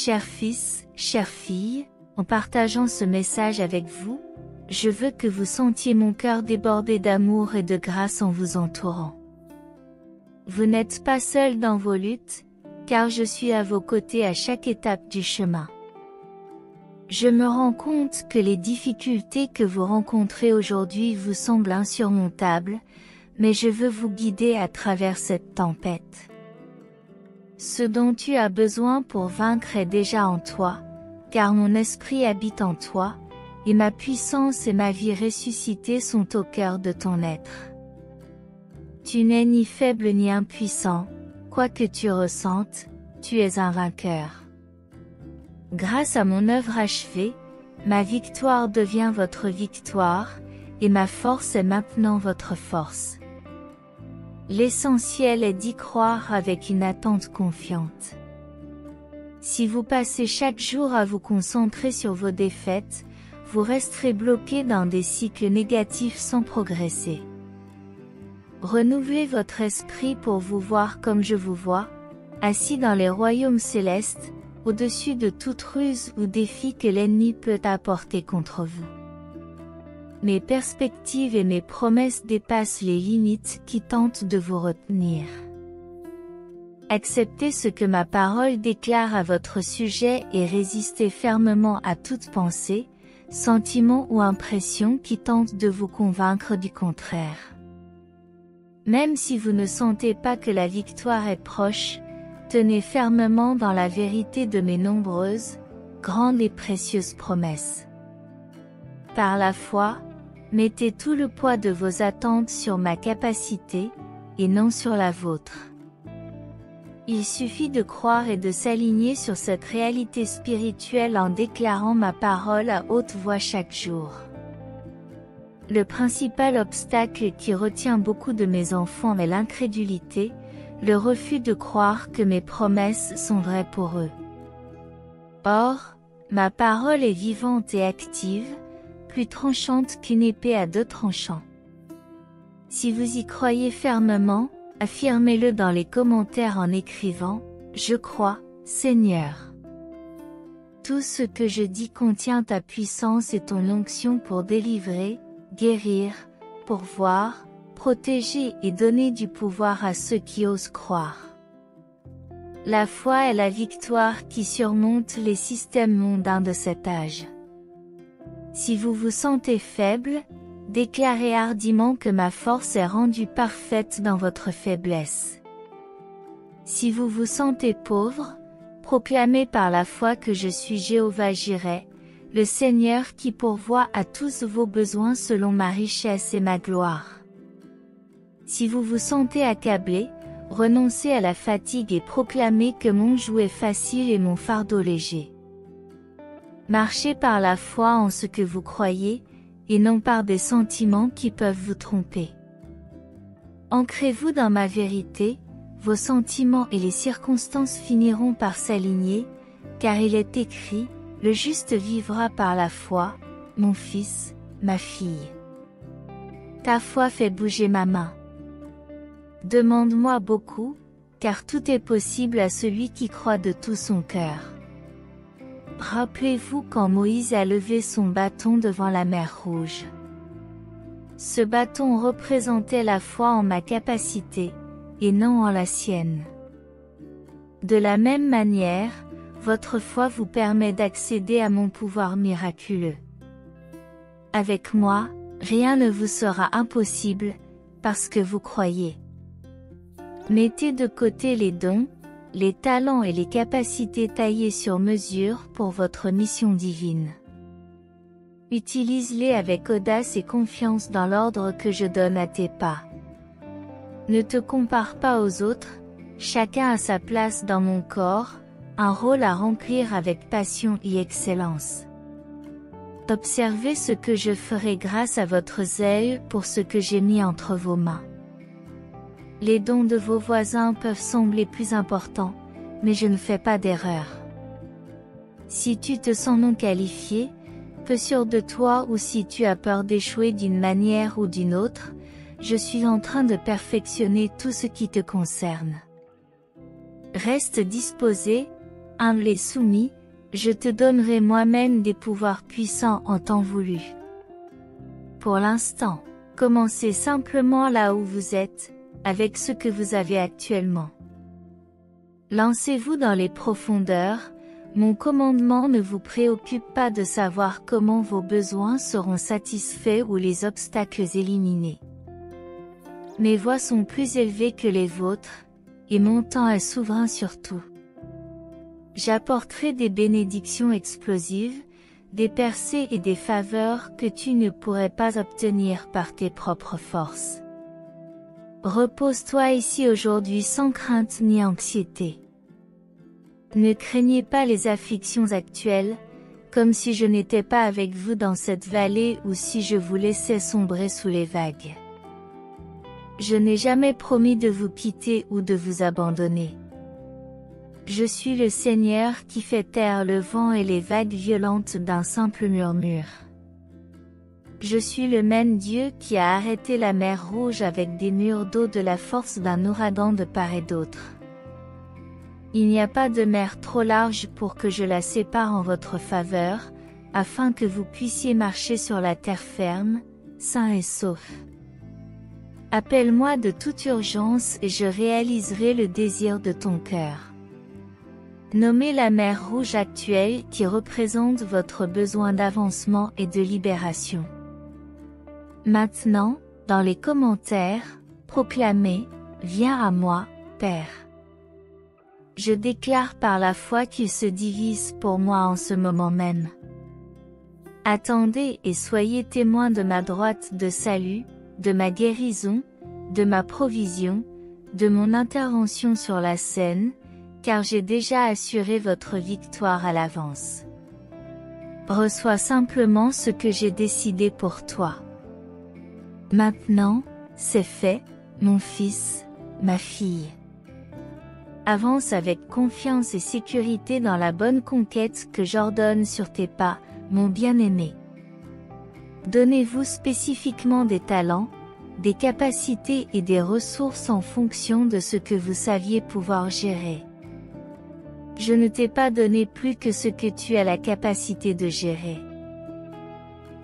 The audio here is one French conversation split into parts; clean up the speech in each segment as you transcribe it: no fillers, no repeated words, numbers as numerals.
Cher fils, chère fille, en partageant ce message avec vous, je veux que vous sentiez mon cœur déborder d'amour et de grâce en vous entourant. Vous n'êtes pas seul dans vos luttes, car je suis à vos côtés à chaque étape du chemin. Je me rends compte que les difficultés que vous rencontrez aujourd'hui vous semblent insurmontables, mais je veux vous guider à travers cette tempête. Ce dont tu as besoin pour vaincre est déjà en toi, car mon esprit habite en toi, et ma puissance et ma vie ressuscitée sont au cœur de ton être. Tu n'es ni faible ni impuissant, quoi que tu ressentes, tu es un vainqueur. Grâce à mon œuvre achevée, ma victoire devient votre victoire, et ma force est maintenant votre force. L'essentiel est d'y croire avec une attente confiante. Si vous passez chaque jour à vous concentrer sur vos défaites, vous resterez bloqué dans des cycles négatifs sans progresser. Renouvelez votre esprit pour vous voir comme je vous vois, assis dans les royaumes célestes, au-dessus de toute ruse ou défi que l'ennemi peut apporter contre vous. Mes perspectives et mes promesses dépassent les limites qui tentent de vous retenir. Acceptez ce que ma parole déclare à votre sujet et résistez fermement à toute pensée, sentiment ou impression qui tente de vous convaincre du contraire. Même si vous ne sentez pas que la victoire est proche, tenez fermement dans la vérité de mes nombreuses, grandes et précieuses promesses. Par la foi, mettez tout le poids de vos attentes sur ma capacité, et non sur la vôtre. Il suffit de croire et de s'aligner sur cette réalité spirituelle en déclarant ma parole à haute voix chaque jour. Le principal obstacle qui retient beaucoup de mes enfants est l'incrédulité, le refus de croire que mes promesses sont vraies pour eux. Or, ma parole est vivante et active, plus tranchante qu'une épée à deux tranchants. Si vous y croyez fermement, affirmez-le dans les commentaires en écrivant « Je crois, Seigneur ». Tout ce que je dis contient ta puissance et ton onction pour délivrer, guérir, pourvoir, protéger et donner du pouvoir à ceux qui osent croire. La foi est la victoire qui surmonte les systèmes mondains de cet âge. Si vous vous sentez faible, déclarez hardiment que ma force est rendue parfaite dans votre faiblesse. Si vous vous sentez pauvre, proclamez par la foi que je suis Jéhovah Jireh, le Seigneur qui pourvoit à tous vos besoins selon ma richesse et ma gloire. Si vous vous sentez accablé, renoncez à la fatigue et proclamez que mon joug est facile et mon fardeau léger. Marchez par la foi en ce que vous croyez, et non par des sentiments qui peuvent vous tromper. Ancrez-vous dans ma vérité, vos sentiments et les circonstances finiront par s'aligner, car il est écrit, le juste vivra par la foi, mon fils, ma fille. Ta foi fait bouger ma main. Demande-moi beaucoup, car tout est possible à celui qui croit de tout son cœur. Rappelez-vous quand Moïse a levé son bâton devant la mer Rouge. Ce bâton représentait la foi en ma capacité, et non en la sienne. De la même manière, votre foi vous permet d'accéder à mon pouvoir miraculeux. Avec moi, rien ne vous sera impossible, parce que vous croyez. Mettez de côté les dons, les talents et les capacités taillées sur mesure pour votre mission divine. Utilise-les avec audace et confiance dans l'ordre que je donne à tes pas. Ne te compare pas aux autres, chacun a sa place dans mon corps, un rôle à remplir avec passion et excellence. Observez ce que je ferai grâce à votre zèle pour ce que j'ai mis entre vos mains. Les dons de vos voisins peuvent sembler plus importants, mais je ne fais pas d'erreur. Si tu te sens non qualifié, peu sûr de toi ou si tu as peur d'échouer d'une manière ou d'une autre, je suis en train de perfectionner tout ce qui te concerne. Reste disposé, humble et soumis, je te donnerai moi-même des pouvoirs puissants en temps voulu. Pour l'instant, commencez simplement là où vous êtes, avec ce que vous avez actuellement. Lancez-vous dans les profondeurs, mon commandement ne vous préoccupe pas de savoir comment vos besoins seront satisfaits ou les obstacles éliminés. Mes voies sont plus élevées que les vôtres, et mon temps est souverain sur tout. J'apporterai des bénédictions explosives, des percées et des faveurs que tu ne pourrais pas obtenir par tes propres forces. Repose-toi ici aujourd'hui sans crainte ni anxiété. Ne craignez pas les afflictions actuelles, comme si je n'étais pas avec vous dans cette vallée ou si je vous laissais sombrer sous les vagues. Je n'ai jamais promis de vous quitter ou de vous abandonner. Je suis le Seigneur qui fait taire le vent et les vagues violentes d'un simple murmure. Je suis le même Dieu qui a arrêté la mer Rouge avec des murs d'eau de la force d'un ouragan de part et d'autre. Il n'y a pas de mer trop large pour que je la sépare en votre faveur, afin que vous puissiez marcher sur la terre ferme, sain et sauf. Appelle-moi de toute urgence et je réaliserai le désir de ton cœur. Nommez la mer Rouge actuelle qui représente votre besoin d'avancement et de libération. Maintenant, dans les commentaires, proclamez « Viens à moi, Père ». Je déclare par la foi qu'il se divise pour moi en ce moment même. Attendez et soyez témoins de ma droite de salut, de ma guérison, de ma provision, de mon intervention sur la scène, car j'ai déjà assuré votre victoire à l'avance. Reçois simplement ce que j'ai décidé pour toi. Maintenant, c'est fait, mon fils, ma fille. Avance avec confiance et sécurité dans la bonne conquête que j'ordonne sur tes pas, mon bien-aimé. Donnez-vous spécifiquement des talents, des capacités et des ressources en fonction de ce que vous saviez pouvoir gérer. Je ne t'ai pas donné plus que ce que tu as la capacité de gérer.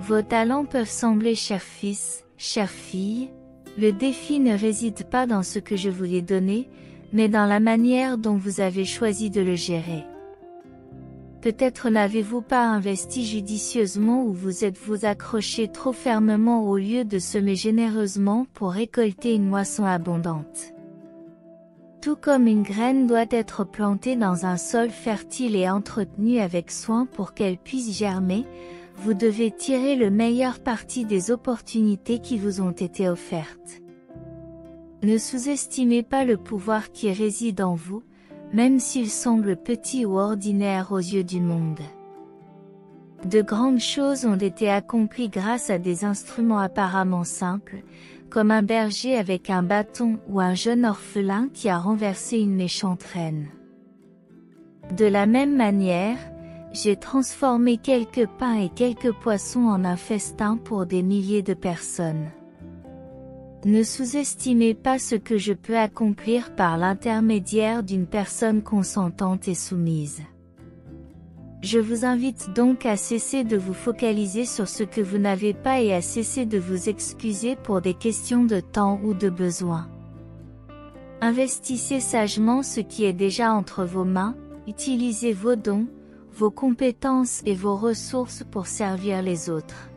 Vos talents peuvent sembler cher fils, chère fille, le défi ne réside pas dans ce que je vous ai donné, mais dans la manière dont vous avez choisi de le gérer. Peut-être n'avez-vous pas investi judicieusement ou vous êtes-vous accroché trop fermement au lieu de semer généreusement pour récolter une moisson abondante. Tout comme une graine doit être plantée dans un sol fertile et entretenue avec soin pour qu'elle puisse germer, vous devez tirer le meilleur parti des opportunités qui vous ont été offertes. Ne sous-estimez pas le pouvoir qui réside en vous, même s'il semble petit ou ordinaire aux yeux du monde. De grandes choses ont été accomplies grâce à des instruments apparemment simples, comme un berger avec un bâton ou un jeune orphelin qui a renversé une méchante reine. De la même manière, j'ai transformé quelques pains et quelques poissons en un festin pour des milliers de personnes. Ne sous-estimez pas ce que je peux accomplir par l'intermédiaire d'une personne consentante et soumise. Je vous invite donc à cesser de vous focaliser sur ce que vous n'avez pas et à cesser de vous excuser pour des questions de temps ou de besoin. Investissez sagement ce qui est déjà entre vos mains, utilisez vos dons, vos compétences et vos ressources pour servir les autres.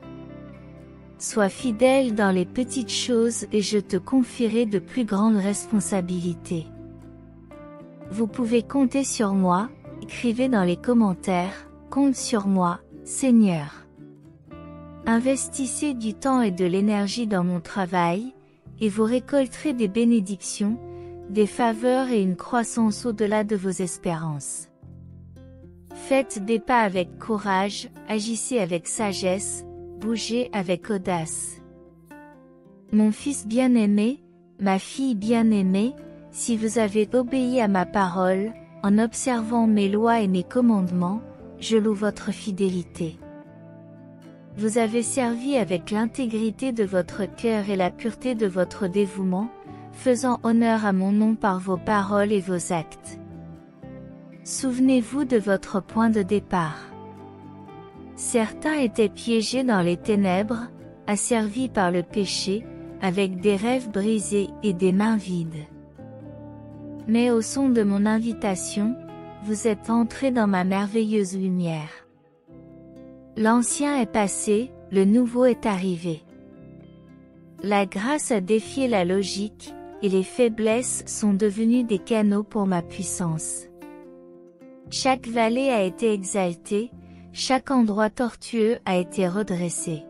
Sois fidèle dans les petites choses et je te confierai de plus grandes responsabilités. Vous pouvez compter sur moi, écrivez dans les commentaires, compte sur moi, Seigneur. Investissez du temps et de l'énergie dans mon travail, et vous récolterez des bénédictions, des faveurs et une croissance au-delà de vos espérances. Faites des pas avec courage, agissez avec sagesse, bougez avec audace. Mon fils bien-aimé, ma fille bien-aimée, si vous avez obéi à ma parole, en observant mes lois et mes commandements, je loue votre fidélité. Vous avez servi avec l'intégrité de votre cœur et la pureté de votre dévouement, faisant honneur à mon nom par vos paroles et vos actes. Souvenez-vous de votre point de départ. Certains étaient piégés dans les ténèbres, asservis par le péché, avec des rêves brisés et des mains vides. Mais au son de mon invitation, vous êtes entrés dans ma merveilleuse lumière. L'ancien est passé, le nouveau est arrivé. La grâce a défié la logique, et les faiblesses sont devenues des canaux pour ma puissance. Chaque vallée a été exaltée, chaque endroit tortueux a été redressé.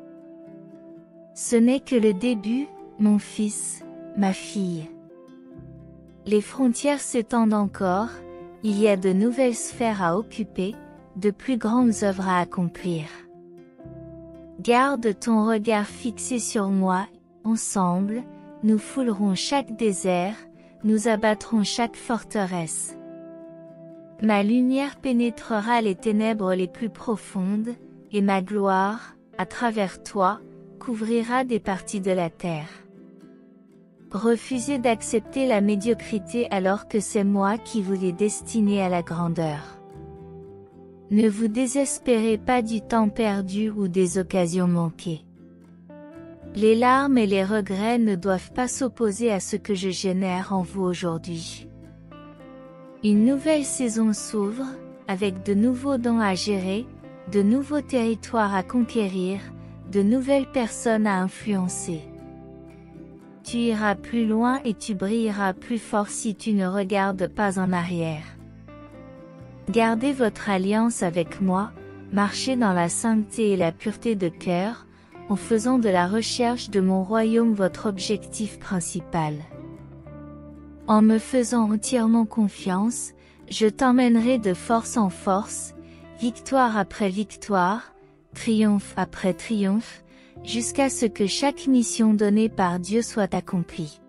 Ce n'est que le début, mon fils, ma fille. Les frontières s'étendent encore, il y a de nouvelles sphères à occuper, de plus grandes œuvres à accomplir. Garde ton regard fixé sur moi, ensemble, nous foulerons chaque désert, nous abattrons chaque forteresse. Ma lumière pénétrera les ténèbres les plus profondes, et ma gloire, à travers toi, couvrira des parties de la terre. Refusez d'accepter la médiocrité alors que c'est moi qui vous ai destiné à la grandeur. Ne vous désespérez pas du temps perdu ou des occasions manquées. Les larmes et les regrets ne doivent pas s'opposer à ce que je génère en vous aujourd'hui. Une nouvelle saison s'ouvre, avec de nouveaux dons à gérer, de nouveaux territoires à conquérir, de nouvelles personnes à influencer. Tu iras plus loin et tu brilleras plus fort si tu ne regardes pas en arrière. Gardez votre alliance avec moi, marchez dans la sainteté et la pureté de cœur, en faisant de la recherche de mon royaume votre objectif principal. En me faisant entièrement confiance, je t'emmènerai de force en force, victoire après victoire, triomphe après triomphe, jusqu'à ce que chaque mission donnée par Dieu soit accomplie.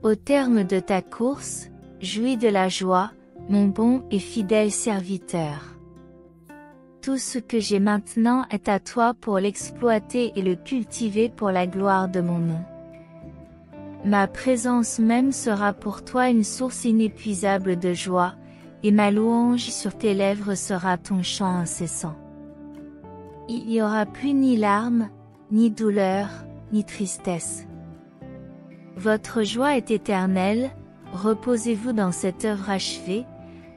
Au terme de ta course, jouis de la joie, mon bon et fidèle serviteur. Tout ce que j'ai maintenant est à toi pour l'exploiter et le cultiver pour la gloire de mon nom. Ma présence même sera pour toi une source inépuisable de joie, et ma louange sur tes lèvres sera ton chant incessant. Il n'y aura plus ni larmes, ni douleur, ni tristesse. Votre joie est éternelle, reposez-vous dans cette œuvre achevée,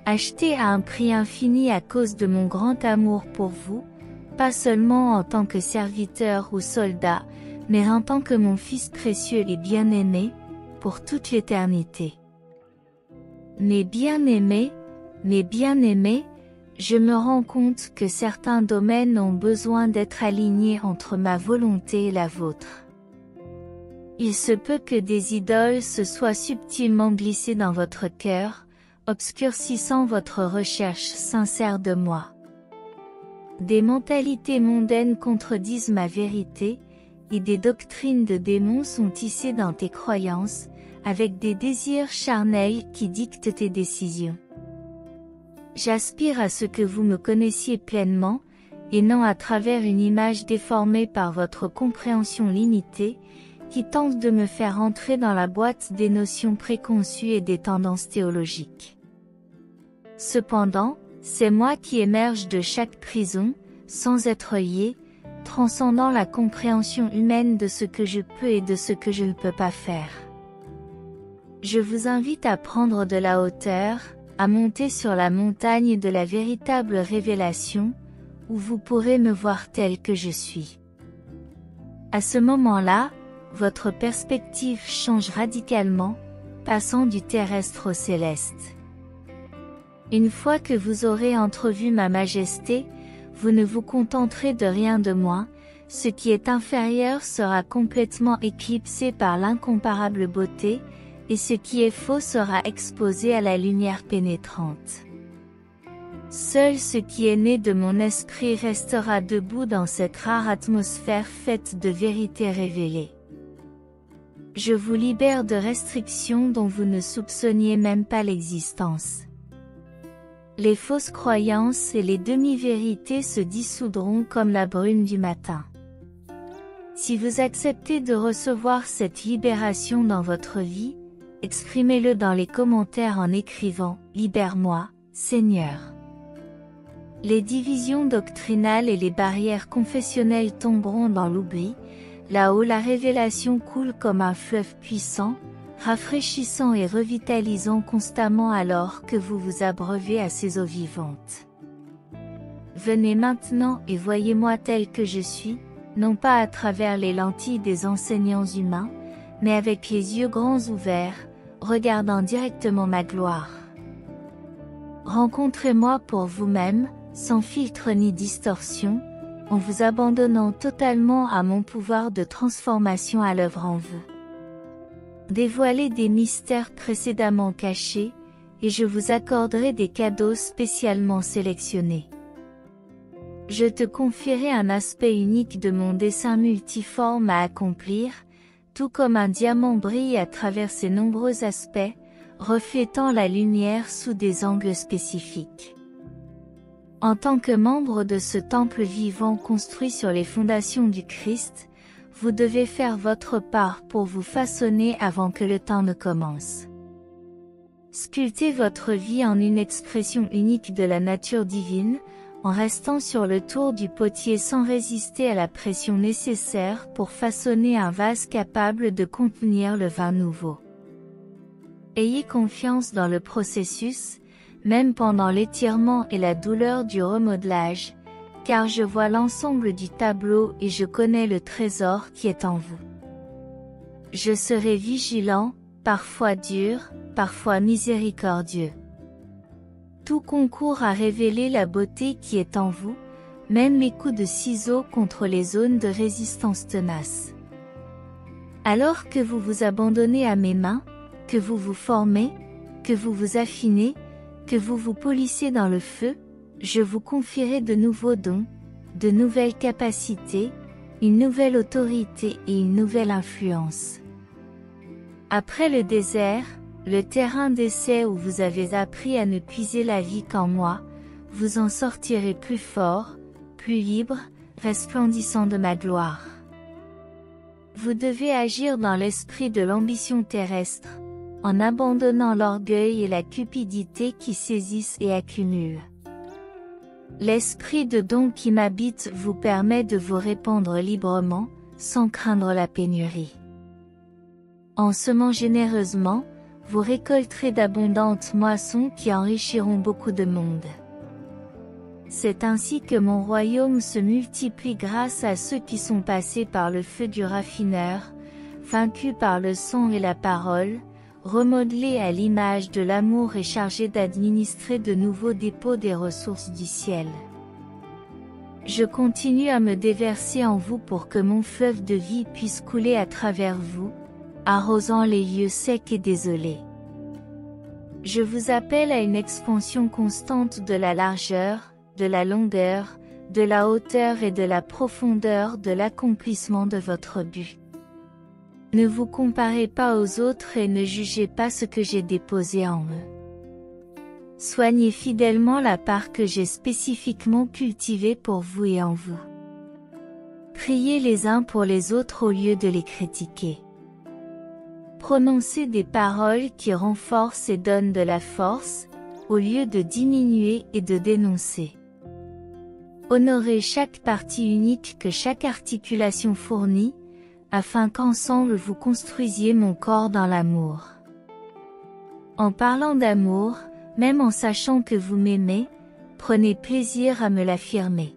achetée à un prix infini à cause de mon grand amour pour vous, pas seulement en tant que serviteur ou soldat, mais en tant que mon Fils précieux et bien-aimé, pour toute l'éternité. Mes bien-aimés, je me rends compte que certains domaines ont besoin d'être alignés entre ma volonté et la vôtre. Il se peut que des idoles se soient subtilement glissées dans votre cœur, obscurcissant votre recherche sincère de moi. Des mentalités mondaines contredisent ma vérité, et des doctrines de démons sont tissées dans tes croyances, avec des désirs charnels qui dictent tes décisions. J'aspire à ce que vous me connaissiez pleinement, et non à travers une image déformée par votre compréhension limitée, qui tente de me faire entrer dans la boîte des notions préconçues et des tendances théologiques. Cependant, c'est moi qui émerge de chaque prison, sans être lié, transcendant la compréhension humaine de ce que je peux et de ce que je ne peux pas faire. Je vous invite à prendre de la hauteur, à monter sur la montagne de la véritable révélation, où vous pourrez me voir tel que je suis. À ce moment-là, votre perspective change radicalement, passant du terrestre au céleste. Une fois que vous aurez entrevu ma majesté, vous ne vous contenterez de rien de moins, ce qui est inférieur sera complètement éclipsé par l'incomparable beauté, et ce qui est faux sera exposé à la lumière pénétrante. Seul ce qui est né de mon esprit restera debout dans cette rare atmosphère faite de vérités révélées. Je vous libère de restrictions dont vous ne soupçonniez même pas l'existence. Les fausses croyances et les demi-vérités se dissoudront comme la brume du matin. Si vous acceptez de recevoir cette libération dans votre vie, exprimez-le dans les commentaires en écrivant « Libère-moi » Seigneur. Les divisions doctrinales et les barrières confessionnelles tomberont dans l'oubli, là où la révélation coule comme un fleuve puissant, rafraîchissant et revitalisant constamment alors que vous vous abreuvez à ces eaux vivantes. Venez maintenant et voyez-moi tel que je suis, non pas à travers les lentilles des enseignants humains, mais avec les yeux grands ouverts, regardant directement ma gloire. Rencontrez-moi pour vous-même, sans filtre ni distorsion, en vous abandonnant totalement à mon pouvoir de transformation à l'œuvre en vous. Dévoilez des mystères précédemment cachés, et je vous accorderai des cadeaux spécialement sélectionnés. Je te confierai un aspect unique de mon dessein multiforme à accomplir, tout comme un diamant brille à travers ses nombreux aspects, reflétant la lumière sous des angles spécifiques. En tant que membre de ce temple vivant construit sur les fondations du Christ, vous devez faire votre part pour vous façonner avant que le temps ne commence. Sculptez votre vie en une expression unique de la nature divine, en restant sur le tour du potier sans résister à la pression nécessaire pour façonner un vase capable de contenir le vin nouveau. Ayez confiance dans le processus, même pendant l'étirement et la douleur du remodelage, car je vois l'ensemble du tableau et je connais le trésor qui est en vous. Je serai vigilant, parfois dur, parfois miséricordieux. Tout concourt à révéler la beauté qui est en vous, même mes coups de ciseaux contre les zones de résistance tenaces. Alors que vous vous abandonnez à mes mains, que vous vous formez, que vous vous affinez, que vous vous polissez dans le feu, je vous confierai de nouveaux dons, de nouvelles capacités, une nouvelle autorité et une nouvelle influence. Après le désert, le terrain d'essai où vous avez appris à ne puiser la vie qu'en moi, vous en sortirez plus fort, plus libre, resplendissant de ma gloire. Vous devez agir dans l'esprit de l'ambition terrestre, en abandonnant l'orgueil et la cupidité qui saisissent et accumulent. L'esprit de don qui m'habite vous permet de vous répandre librement, sans craindre la pénurie. En semant généreusement, vous récolterez d'abondantes moissons qui enrichiront beaucoup de monde. C'est ainsi que mon royaume se multiplie grâce à ceux qui sont passés par le feu du raffineur, vaincus par le sang et la parole, remodelés à l'image de l'amour et chargés d'administrer de nouveaux dépôts des ressources du ciel. Je continue à me déverser en vous pour que mon fleuve de vie puisse couler à travers vous, arrosant les lieux secs et désolés. Je vous appelle à une expansion constante de la largeur, de la longueur, de la hauteur et de la profondeur de l'accomplissement de votre but. Ne vous comparez pas aux autres et ne jugez pas ce que j'ai déposé en eux. Soignez fidèlement la part que j'ai spécifiquement cultivée pour vous et en vous. Priez les uns pour les autres au lieu de les critiquer. Prononcez des paroles qui renforcent et donnent de la force, au lieu de diminuer et de dénoncer. Honorez chaque partie unique que chaque articulation fournit, afin qu'ensemble vous construisiez mon corps dans l'amour. En parlant d'amour, même en sachant que vous m'aimez, prenez plaisir à me l'affirmer.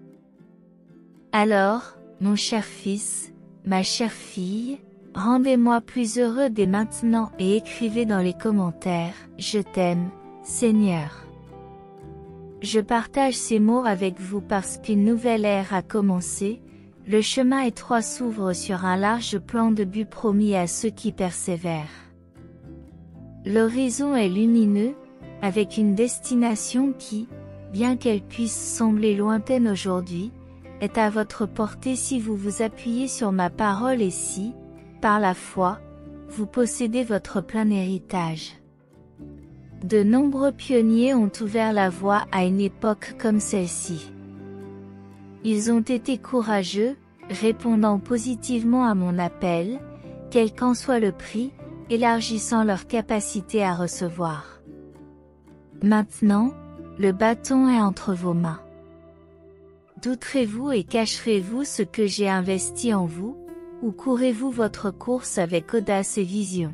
Alors, mon cher fils, ma chère fille, rendez-moi plus heureux dès maintenant et écrivez dans les commentaires « Je t'aime, Seigneur ». Je partage ces mots avec vous parce qu'une nouvelle ère a commencé, le chemin étroit s'ouvre sur un large plan de but promis à ceux qui persévèrent. L'horizon est lumineux, avec une destination qui, bien qu'elle puisse sembler lointaine aujourd'hui, est à votre portée si vous vous appuyez sur ma parole et si, par la foi, vous possédez votre plein héritage. De nombreux pionniers ont ouvert la voie à une époque comme celle-ci. Ils ont été courageux, répondant positivement à mon appel, quel qu'en soit le prix, élargissant leur capacité à recevoir. Maintenant, Le bâton est entre vos mains. Douterez-vous et cacherez-vous ce que j'ai investi en vous, ou courez-vous votre course avec audace et vision?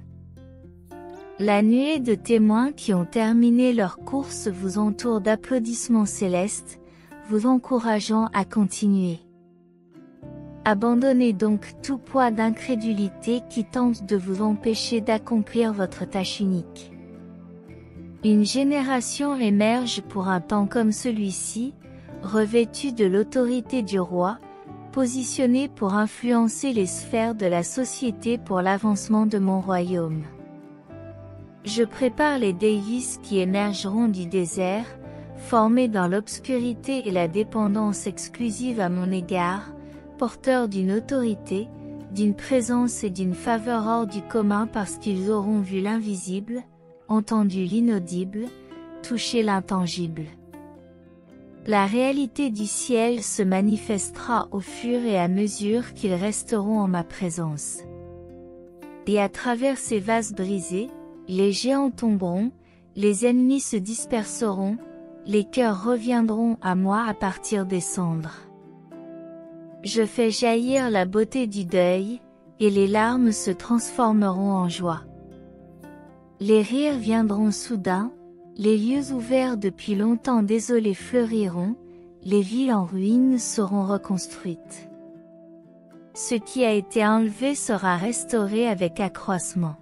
La nuée de témoins qui ont terminé leur course vous entoure d'applaudissements célestes, vous encourageant à continuer. Abandonnez donc tout poids d'incrédulité qui tente de vous empêcher d'accomplir votre tâche unique. Une génération émerge pour un temps comme celui-ci, revêtue de l'autorité du roi, positionnée pour influencer les sphères de la société pour l'avancement de mon royaume. Je prépare les Davis qui émergeront du désert, formés dans l'obscurité et la dépendance exclusive à mon égard, porteurs d'une autorité, d'une présence et d'une faveur hors du commun parce qu'ils auront vu l'invisible, entendu l'inaudible, touché l'intangible. La réalité du ciel se manifestera au fur et à mesure qu'ils resteront en ma présence. Et à travers ces vases brisés, les géants tomberont, les ennemis se disperseront, les cœurs reviendront à moi à partir des cendres. Je fais jaillir la beauté du deuil, et les larmes se transformeront en joie. Les rires viendront soudain, les lieux ouverts depuis longtemps désolés fleuriront, les villes en ruine seront reconstruites. Ce qui a été enlevé sera restauré avec accroissement.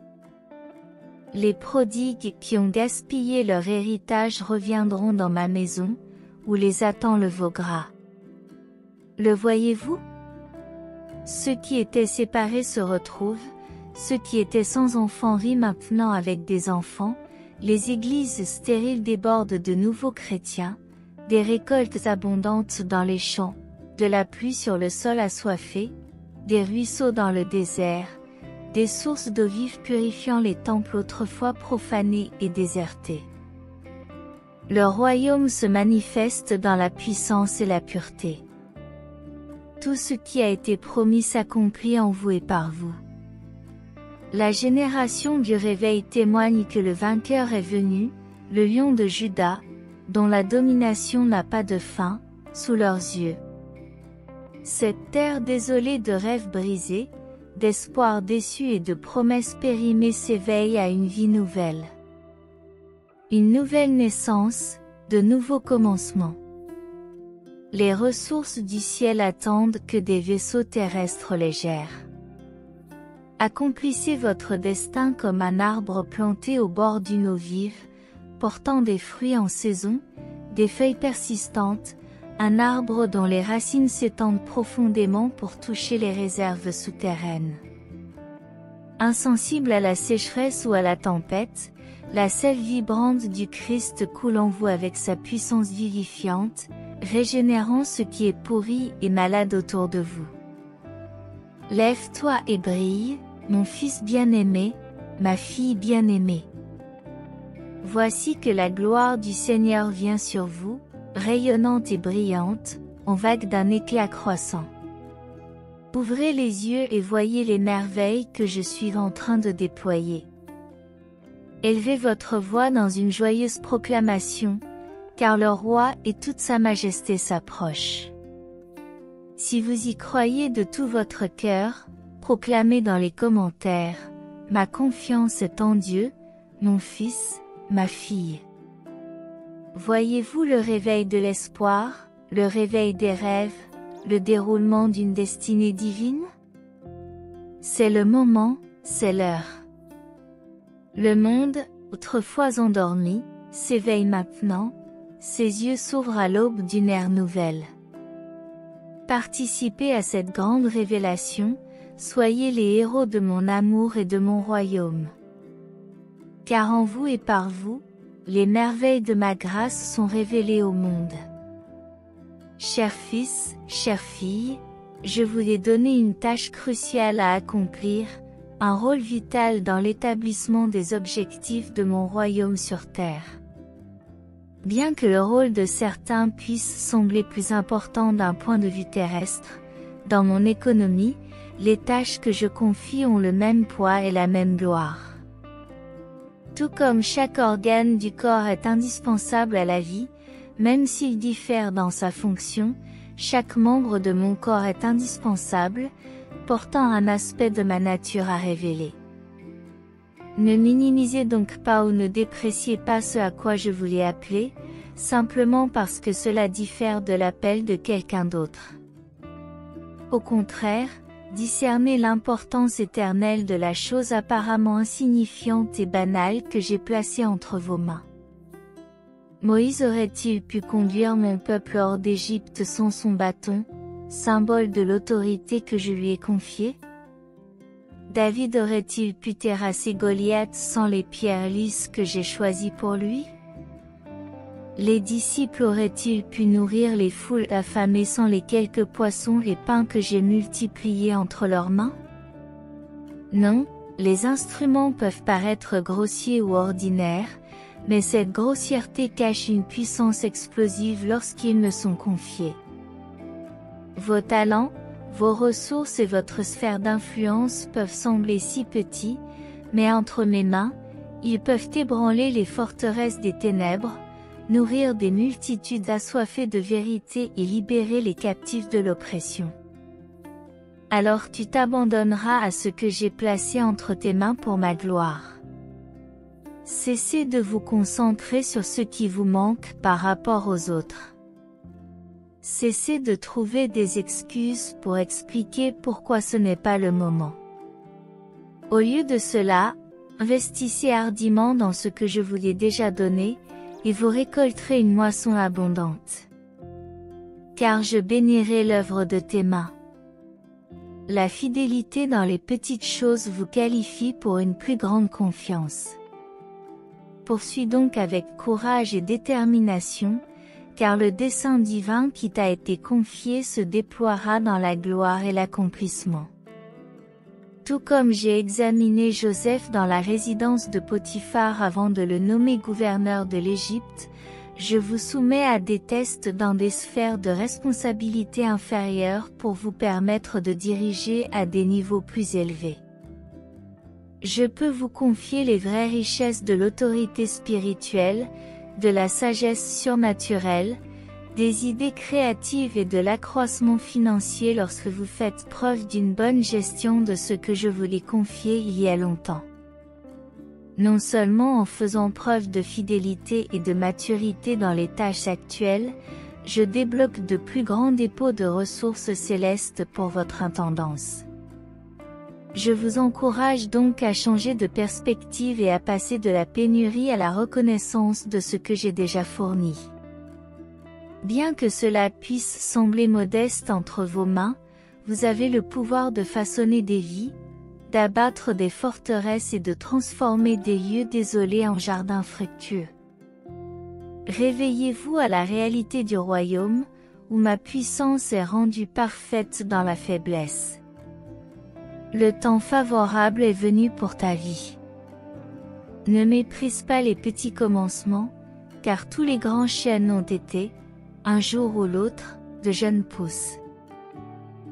Les prodigues qui ont gaspillé leur héritage reviendront dans ma maison, où les attend le veau gras. Le voyez-vous? Ceux qui étaient séparés se retrouvent, ceux qui étaient sans enfants rient maintenant avec des enfants, les églises stériles débordent de nouveaux chrétiens, des récoltes abondantes dans les champs, de la pluie sur le sol assoiffé, des ruisseaux dans le désert, des sources d'eau vive purifiant les temples autrefois profanés et désertés. Le royaume se manifeste dans la puissance et la pureté. Tout ce qui a été promis s'accomplit en vous et par vous. La génération du réveil témoigne que le vainqueur est venu, le lion de Juda, dont la domination n'a pas de fin, sous leurs yeux. Cette terre désolée de rêves brisés, d'espoirs déçus et de promesses périmées s'éveille à une vie nouvelle. Une nouvelle naissance, de nouveaux commencements. Les ressources du ciel attendent que des vaisseaux terrestres les gèrent. Accomplissez votre destin comme un arbre planté au bord d'une eau vive, portant des fruits en saison, des feuilles persistantes, un arbre dont les racines s'étendent profondément pour toucher les réserves souterraines. Insensible à la sécheresse ou à la tempête, la sève vibrante du Christ coule en vous avec sa puissance vivifiante, régénérant ce qui est pourri et malade autour de vous. Lève-toi et brille, mon fils bien-aimé, ma fille bien-aimée. Voici que la gloire du Seigneur vient sur vous, rayonnante et brillante, en vague d'un éclat croissant. Ouvrez les yeux et voyez les merveilles que je suis en train de déployer. Élevez votre voix dans une joyeuse proclamation, car le roi et toute sa majesté s'approchent. Si vous y croyez de tout votre cœur, proclamez dans les commentaires, ma confiance est en Dieu, mon fils, ma fille. Voyez-vous le réveil de l'espoir, le réveil des rêves, le déroulement d'une destinée divine? C'est le moment, c'est l'heure. Le monde, autrefois endormi, s'éveille maintenant, ses yeux s'ouvrent à l'aube d'une ère nouvelle. Participez à cette grande révélation, soyez les héros de mon amour et de mon royaume. Car en vous et par vous, les merveilles de ma grâce sont révélées au monde. Cher fils, chère fille, je vous ai donné une tâche cruciale à accomplir, un rôle vital dans l'établissement des objectifs de mon royaume sur terre. Bien que le rôle de certains puisse sembler plus important d'un point de vue terrestre, dans mon économie, les tâches que je confie ont le même poids et la même gloire. Tout comme chaque organe du corps est indispensable à la vie, Même s'il diffère dans sa fonction, chaque membre de mon corps est indispensable, portant un aspect de ma nature à révéler. Ne minimisez donc pas ou ne dépréciez pas ce à quoi je vous l'ai appelé, simplement parce que cela diffère de l'appel de quelqu'un d'autre. Au contraire, discernez l'importance éternelle de la chose apparemment insignifiante et banale que j'ai placée entre vos mains. Moïse aurait-il pu conduire mon peuple hors d'Égypte sans son bâton, symbole de l'autorité que je lui ai confiée? David aurait-il pu terrasser Goliath sans les pierres lisses que j'ai choisies pour lui? Les disciples auraient-ils pu nourrir les foules affamées sans les quelques poissons et pains que j'ai multipliés entre leurs mains? Non, les instruments peuvent paraître grossiers ou ordinaires, mais cette grossièreté cache une puissance explosive lorsqu'ils me sont confiés. Vos talents, vos ressources et votre sphère d'influence peuvent sembler si petits, mais entre mes mains, ils peuvent ébranler les forteresses des ténèbres, nourrir des multitudes assoiffées de vérité et libérer les captifs de l'oppression. Alors tu t'abandonneras à ce que j'ai placé entre tes mains pour ma gloire. Cessez de vous concentrer sur ce qui vous manque par rapport aux autres. Cessez de trouver des excuses pour expliquer pourquoi ce n'est pas le moment. Au lieu de cela, investissez hardiment dans ce que je vous ai déjà donné, et vous récolterez une moisson abondante. Car je bénirai l'œuvre de tes mains. La fidélité dans les petites choses vous qualifie pour une plus grande confiance. Poursuis donc avec courage et détermination, car le dessein divin qui t'a été confié se déploiera dans la gloire et l'accomplissement. Tout comme j'ai examiné Joseph dans la résidence de Potiphar avant de le nommer gouverneur de l'Égypte, je vous soumets à des tests dans des sphères de responsabilité inférieures pour vous permettre de diriger à des niveaux plus élevés. Je peux vous confier les vraies richesses de l'autorité spirituelle, de la sagesse surnaturelle, des idées créatives et de l'accroissement financier lorsque vous faites preuve d'une bonne gestion de ce que je vous l'ai confié il y a longtemps. Non seulement en faisant preuve de fidélité et de maturité dans les tâches actuelles, je débloque de plus grands dépôts de ressources célestes pour votre intendance. Je vous encourage donc à changer de perspective et à passer de la pénurie à la reconnaissance de ce que j'ai déjà fourni. Bien que cela puisse sembler modeste entre vos mains, vous avez le pouvoir de façonner des vies, d'abattre des forteresses et de transformer des lieux désolés en jardins fructueux. Réveillez-vous à la réalité du royaume, où ma puissance est rendue parfaite dans la faiblesse. Le temps favorable est venu pour ta vie. Ne méprise pas les petits commencements, car tous les grands chênes ont été, un jour ou l'autre, de jeunes pousses.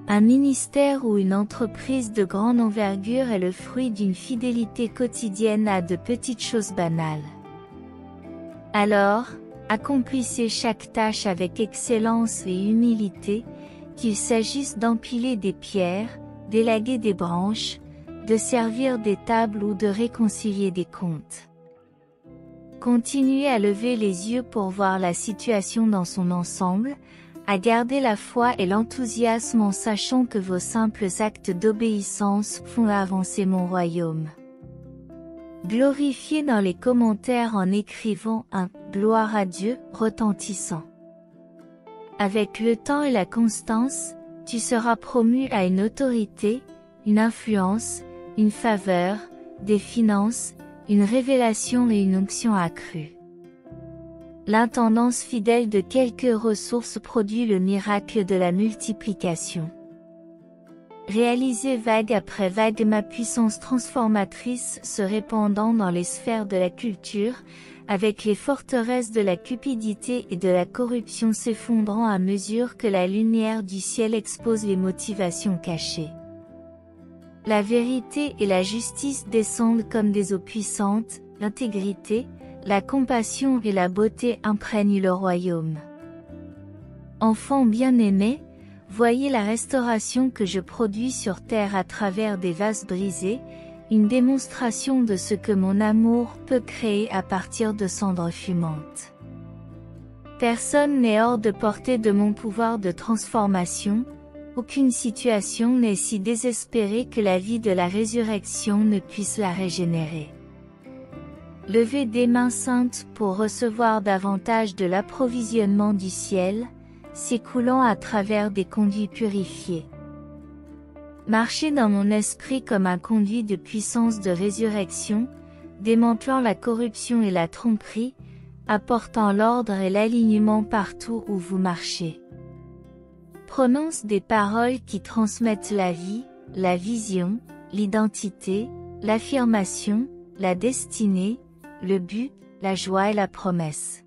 Un ministère ou une entreprise de grande envergure est le fruit d'une fidélité quotidienne à de petites choses banales. Alors, accomplissez chaque tâche avec excellence et humilité, qu'il s'agisse d'empiler des pierres, d'élaguer des branches, de servir des tables ou de réconcilier des comptes. Continuez à lever les yeux pour voir la situation dans son ensemble, à garder la foi et l'enthousiasme en sachant que vos simples actes d'obéissance font avancer mon royaume. Glorifiez dans les commentaires en écrivant un « Gloire à Dieu » retentissant. Avec le temps et la constance, tu seras promu à une autorité, une influence, une faveur, des finances, une révélation et une onction accrue. L'intendance fidèle de quelques ressources produit le miracle de la multiplication. Réalisez vague après vague ma puissance transformatrice se répandant dans les sphères de la culture, avec les forteresses de la cupidité et de la corruption s'effondrant à mesure que la lumière du ciel expose les motivations cachées. La vérité et la justice descendent comme des eaux puissantes, l'intégrité, la compassion et la beauté imprègnent le royaume. Enfants bien-aimés, voyez la restauration que je produis sur terre à travers des vases brisés, une démonstration de ce que mon amour peut créer à partir de cendres fumantes. Personne n'est hors de portée de mon pouvoir de transformation, aucune situation n'est si désespérée que la vie de la résurrection ne puisse la régénérer. Levez des mains saintes pour recevoir davantage de l'approvisionnement du ciel, s'écoulant à travers des conduits purifiés. Marchez dans mon esprit comme un conduit de puissance de résurrection, démantelant la corruption et la tromperie, apportant l'ordre et l'alignement partout où vous marchez. Prononce des paroles qui transmettent la vie, la vision, l'identité, l'affirmation, la destinée, le but, la joie et la promesse.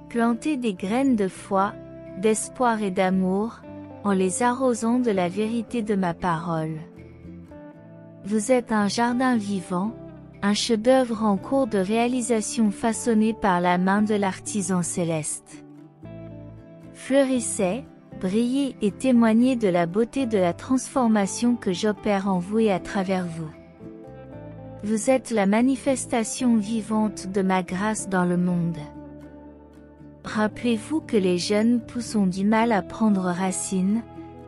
Plantez des graines de foi, d'espoir et d'amour, en les arrosant de la vérité de ma parole. Vous êtes un jardin vivant, un chef-d'œuvre en cours de réalisation façonné par la main de l'artisan céleste. Fleurissez, brillez et témoignez de la beauté de la transformation que j'opère en vous et à travers vous. Vous êtes la manifestation vivante de ma grâce dans le monde. Rappelez-vous que les jeunes pousses ont du mal à prendre racine,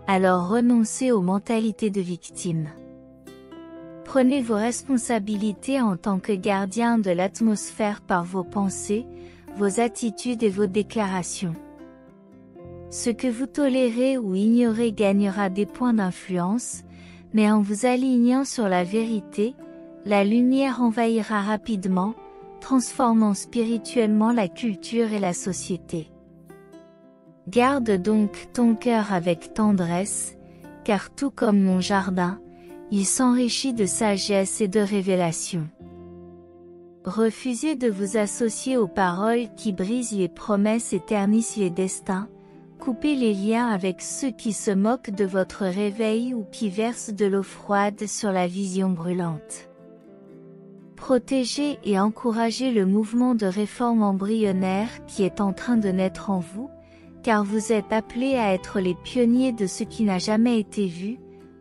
alors renoncez aux mentalités de victimes. Prenez vos responsabilités en tant que gardien de l'atmosphère par vos pensées, vos attitudes et vos déclarations. Ce que vous tolérez ou ignorez gagnera des points d'influence, mais en vous alignant sur la vérité, la lumière envahira rapidement, transformant spirituellement la culture et la société. Garde donc ton cœur avec tendresse, car tout comme mon jardin, il s'enrichit de sagesse et de révélation. Refusez de vous associer aux paroles qui brisent les promesses et ternissent les destins, coupez les liens avec ceux qui se moquent de votre réveil ou qui versent de l'eau froide sur la vision brûlante. Protégez et encouragez le mouvement de réforme embryonnaire qui est en train de naître en vous, car vous êtes appelés à être les pionniers de ce qui n'a jamais été vu,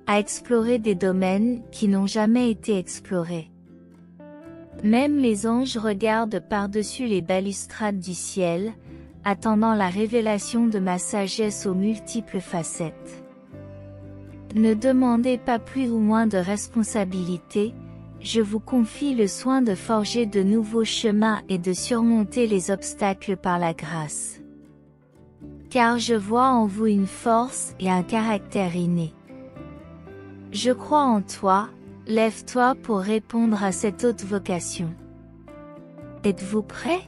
à explorer des domaines qui n'ont jamais été explorés. Même les anges regardent par-dessus les balustrades du ciel, attendant la révélation de ma sagesse aux multiples facettes. Ne demandez pas plus ou moins de responsabilité, je vous confie le soin de forger de nouveaux chemins et de surmonter les obstacles par la grâce. Car je vois en vous une force et un caractère inné. Je crois en toi, lève-toi pour répondre à cette haute vocation. Êtes-vous prêt?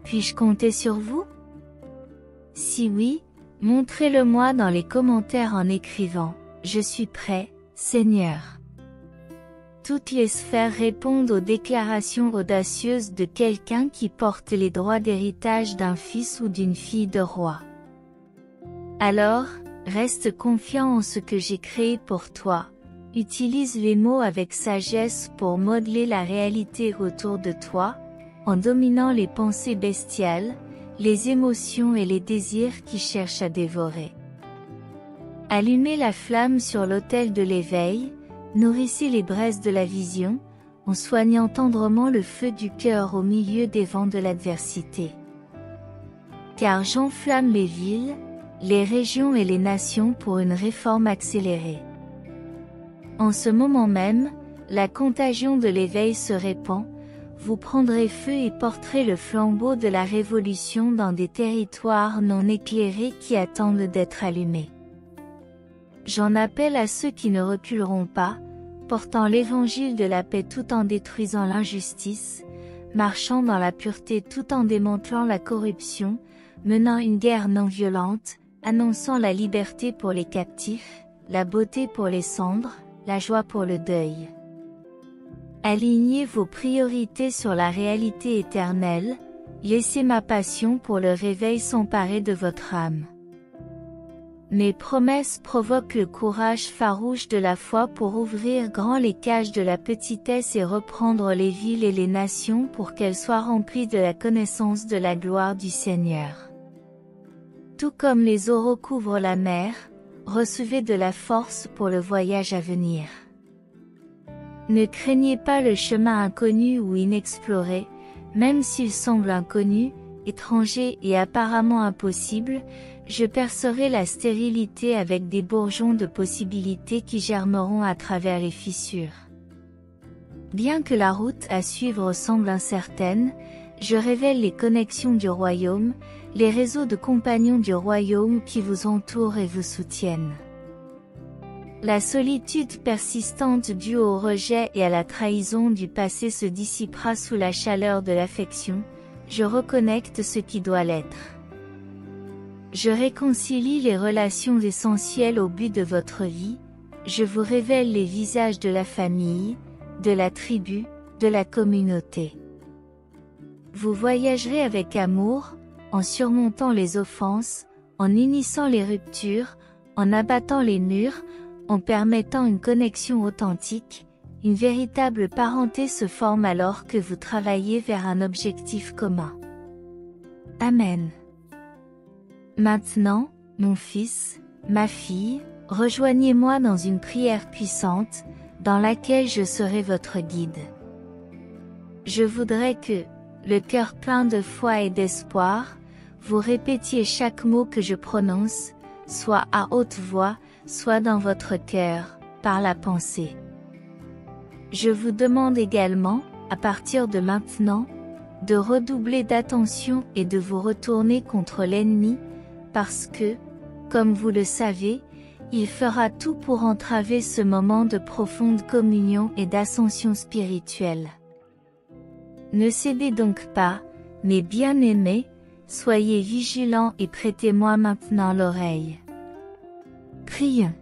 Puis-je compter sur vous? Si oui, montrez-le-moi dans les commentaires en écrivant « Je suis prêt, Seigneur ». Toutes les sphères répondent aux déclarations audacieuses de quelqu'un qui porte les droits d'héritage d'un fils ou d'une fille de roi. Alors, reste confiant en ce que j'ai créé pour toi, utilise les mots avec sagesse pour modeler la réalité autour de toi, en dominant les pensées bestiales, les émotions et les désirs qui cherchent à dévorer. Allumez la flamme sur l'autel de l'éveil, nourrissez les braises de la vision, en soignant tendrement le feu du cœur au milieu des vents de l'adversité. Car j'enflamme les villes, les régions et les nations pour une réforme accélérée. En ce moment même, la contagion de l'éveil se répand, vous prendrez feu et porterez le flambeau de la révolution dans des territoires non éclairés qui attendent d'être allumés. J'en appelle à ceux qui ne reculeront pas, portant l'évangile de la paix tout en détruisant l'injustice, marchant dans la pureté tout en démantelant la corruption, menant une guerre non violente, annonçant la liberté pour les captifs, la beauté pour les cendres, la joie pour le deuil. Alignez vos priorités sur la réalité éternelle, laissez ma passion pour le réveil s'emparer de votre âme. Mes promesses provoquent le courage farouche de la foi pour ouvrir grand les cages de la petitesse et reprendre les villes et les nations pour qu'elles soient remplies de la connaissance de la gloire du Seigneur. Tout comme les eaux recouvrent la mer, recevez de la force pour le voyage à venir. Ne craignez pas le chemin inconnu ou inexploré, même s'il semble inconnu, étranger et apparemment impossible, je percerai la stérilité avec des bourgeons de possibilités qui germeront à travers les fissures. Bien que la route à suivre semble incertaine, je révèle les connexions du royaume, les réseaux de compagnons du royaume qui vous entourent et vous soutiennent. La solitude persistante due au rejet et à la trahison du passé se dissipera sous la chaleur de l'affection, je reconnecte ce qui doit l'être. Je réconcilie les relations essentielles au but de votre vie, je vous révèle les visages de la famille, de la tribu, de la communauté. Vous voyagerez avec amour, en surmontant les offenses, en unissant les ruptures, en abattant les murs, en permettant une connexion authentique, une véritable parenté se forme alors que vous travaillez vers un objectif commun. Amen. Maintenant, mon fils, ma fille, rejoignez-moi dans une prière puissante, dans laquelle je serai votre guide. Je voudrais que, le cœur plein de foi et d'espoir, vous répétiez chaque mot que je prononce, soit à haute voix, soit dans votre cœur, par la pensée. Je vous demande également, à partir de maintenant, de redoubler d'attention et de vous retourner contre l'ennemi, parce que, comme vous le savez, il fera tout pour entraver ce moment de profonde communion et d'ascension spirituelle. Ne cédez donc pas, mes bien-aimés, soyez vigilants et prêtez-moi maintenant l'oreille. Prions.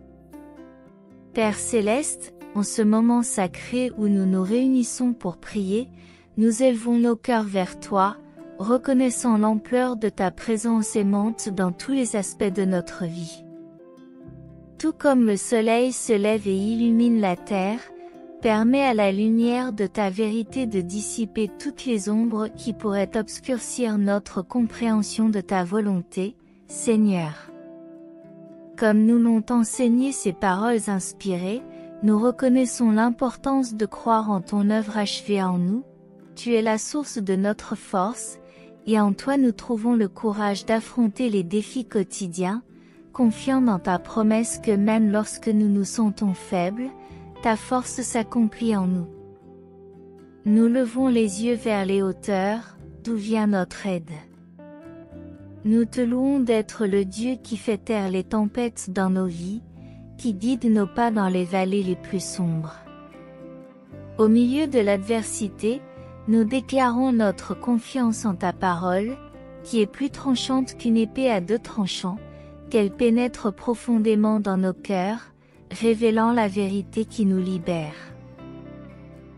Père Céleste, en ce moment sacré où nous nous réunissons pour prier, nous élevons nos cœurs vers toi, reconnaissant l'ampleur de ta présence aimante dans tous les aspects de notre vie. Tout comme le soleil se lève et illumine la terre, permets à la lumière de ta vérité de dissiper toutes les ombres qui pourraient obscurcir notre compréhension de ta volonté, Seigneur. Comme nous l'ont enseigné ces paroles inspirées, nous reconnaissons l'importance de croire en ton œuvre achevée en nous. Tu es la source de notre force, et en toi nous trouvons le courage d'affronter les défis quotidiens, confiant dans ta promesse que même lorsque nous nous sentons faibles, ta force s'accomplit en nous. Nous levons les yeux vers les hauteurs, d'où vient notre aide. Nous te louons d'être le Dieu qui fait taire les tempêtes dans nos vies, qui guide nos pas dans les vallées les plus sombres. Au milieu de l'adversité, nous déclarons notre confiance en ta parole, qui est plus tranchante qu'une épée à deux tranchants, qu'elle pénètre profondément dans nos cœurs, révélant la vérité qui nous libère.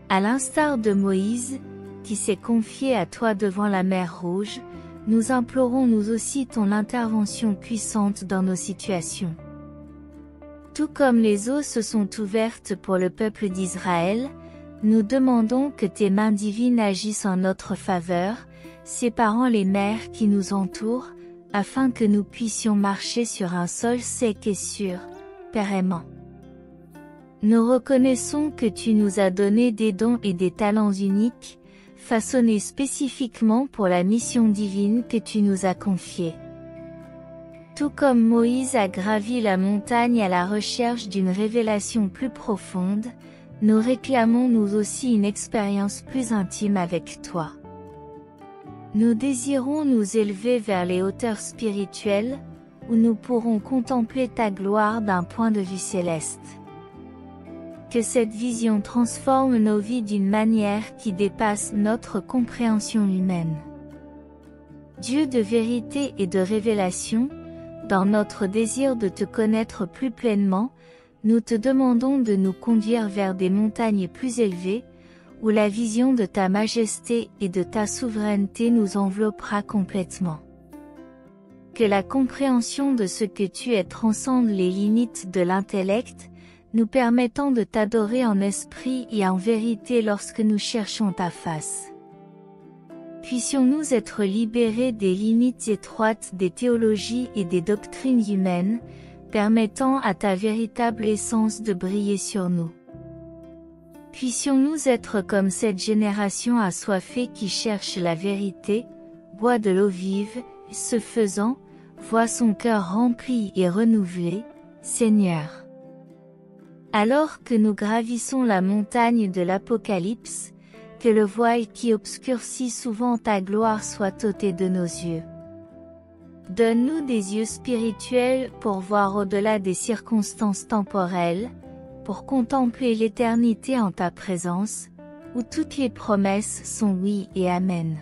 À l'instar de Moïse, qui s'est confié à toi devant la mer Rouge, nous implorons nous aussi ton intervention puissante dans nos situations. Tout comme les eaux se sont ouvertes pour le peuple d'Israël, nous demandons que tes mains divines agissent en notre faveur, séparant les mers qui nous entourent, afin que nous puissions marcher sur un sol sec et sûr, pareillement. Nous reconnaissons que tu nous as donné des dons et des talents uniques, façonnés spécifiquement pour la mission divine que tu nous as confiée. Tout comme Moïse a gravi la montagne à la recherche d'une révélation plus profonde, nous réclamons nous aussi une expérience plus intime avec toi. Nous désirons nous élever vers les hauteurs spirituelles, où nous pourrons contempler ta gloire d'un point de vue céleste. Que cette vision transforme nos vies d'une manière qui dépasse notre compréhension humaine. Dieu de vérité et de révélation, dans notre désir de te connaître plus pleinement, nous te demandons de nous conduire vers des montagnes plus élevées, où la vision de ta majesté et de ta souveraineté nous enveloppera complètement. Que la compréhension de ce que tu es transcende les limites de l'intellect, nous permettant de t'adorer en esprit et en vérité lorsque nous cherchons ta face. Puissions-nous être libérés des limites étroites des théologies et des doctrines humaines, permettant à ta véritable essence de briller sur nous. Puissions-nous être comme cette génération assoiffée qui cherche la vérité, boit de l'eau vive, et ce faisant, voit son cœur rempli et renouvelé, Seigneur. Alors que nous gravissons la montagne de l'Apocalypse, que le voile qui obscurcit souvent ta gloire soit ôté de nos yeux. Donne-nous des yeux spirituels pour voir au-delà des circonstances temporelles, pour contempler l'éternité en ta présence, où toutes les promesses sont oui et amen.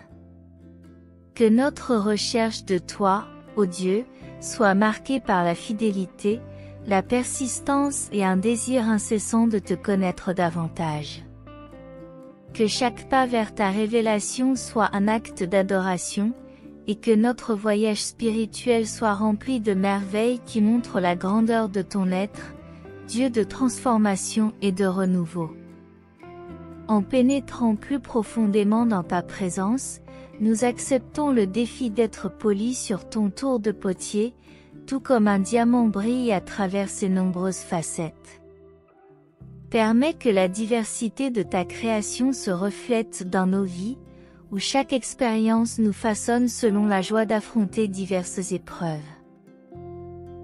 Que notre recherche de toi, ô Dieu, soit marquée par la fidélité, la persistance et un désir incessant de te connaître davantage. Que chaque pas vers ta révélation soit un acte d'adoration, et que notre voyage spirituel soit rempli de merveilles qui montrent la grandeur de ton être, Dieu de transformation et de renouveau. En pénétrant plus profondément dans ta présence, nous acceptons le défi d'être polis sur ton tour de potier, tout comme un diamant brille à travers ses nombreuses facettes. Permets que la diversité de ta création se reflète dans nos vies, où chaque expérience nous façonne selon la joie d'affronter diverses épreuves.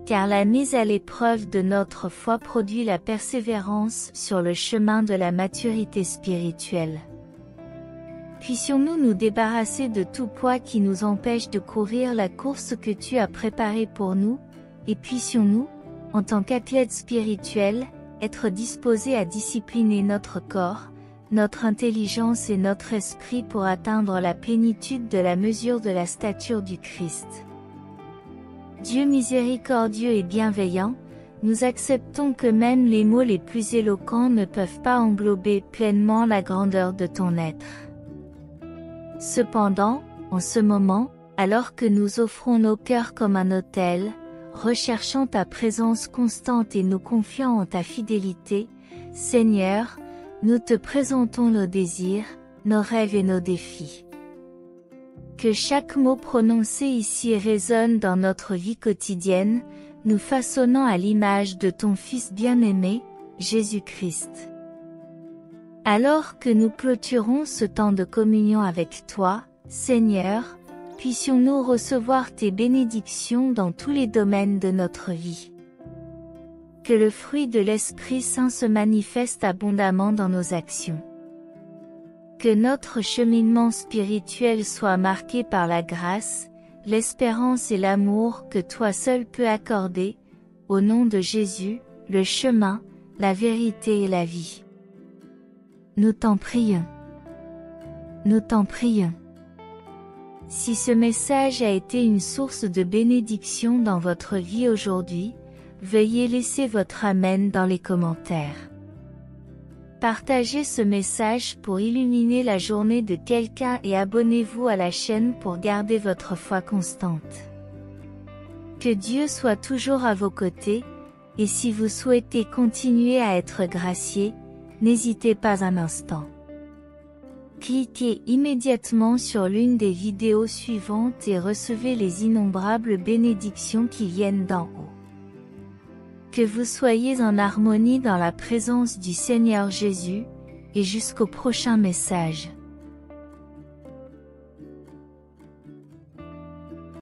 Car la mise à l'épreuve de notre foi produit la persévérance sur le chemin de la maturité spirituelle. Puissions-nous nous débarrasser de tout poids qui nous empêche de courir la course que tu as préparée pour nous, et puissions-nous, en tant qu'athlètes spirituels, être disposés à discipliner notre corps, notre intelligence et notre esprit pour atteindre la plénitude de la mesure de la stature du Christ. Dieu miséricordieux et bienveillant, nous acceptons que même les mots les plus éloquents ne peuvent pas englober pleinement la grandeur de ton être. Cependant, en ce moment, alors que nous offrons nos cœurs comme un autel, recherchant ta présence constante et nous confiant en ta fidélité, Seigneur, nous te présentons nos désirs, nos rêves et nos défis. Que chaque mot prononcé ici résonne dans notre vie quotidienne, nous façonnant à l'image de ton Fils bien-aimé, Jésus-Christ. Alors que nous clôturons ce temps de communion avec toi, Seigneur, puissions-nous recevoir tes bénédictions dans tous les domaines de notre vie. Que le fruit de l'Esprit Saint se manifeste abondamment dans nos actions. Que notre cheminement spirituel soit marqué par la grâce, l'espérance et l'amour que toi seul peux accorder, au nom de Jésus, le chemin, la vérité et la vie. Nous t'en prions. Nous t'en prions. Si ce message a été une source de bénédiction dans votre vie aujourd'hui, veuillez laisser votre Amen dans les commentaires. Partagez ce message pour illuminer la journée de quelqu'un et abonnez-vous à la chaîne pour garder votre foi constante. Que Dieu soit toujours à vos côtés, et si vous souhaitez continuer à être gracié, n'hésitez pas un instant. Cliquez immédiatement sur l'une des vidéos suivantes et recevez les innombrables bénédictions qui viennent d'en haut. Que vous soyez en harmonie dans la présence du Seigneur Jésus, et jusqu'au prochain message.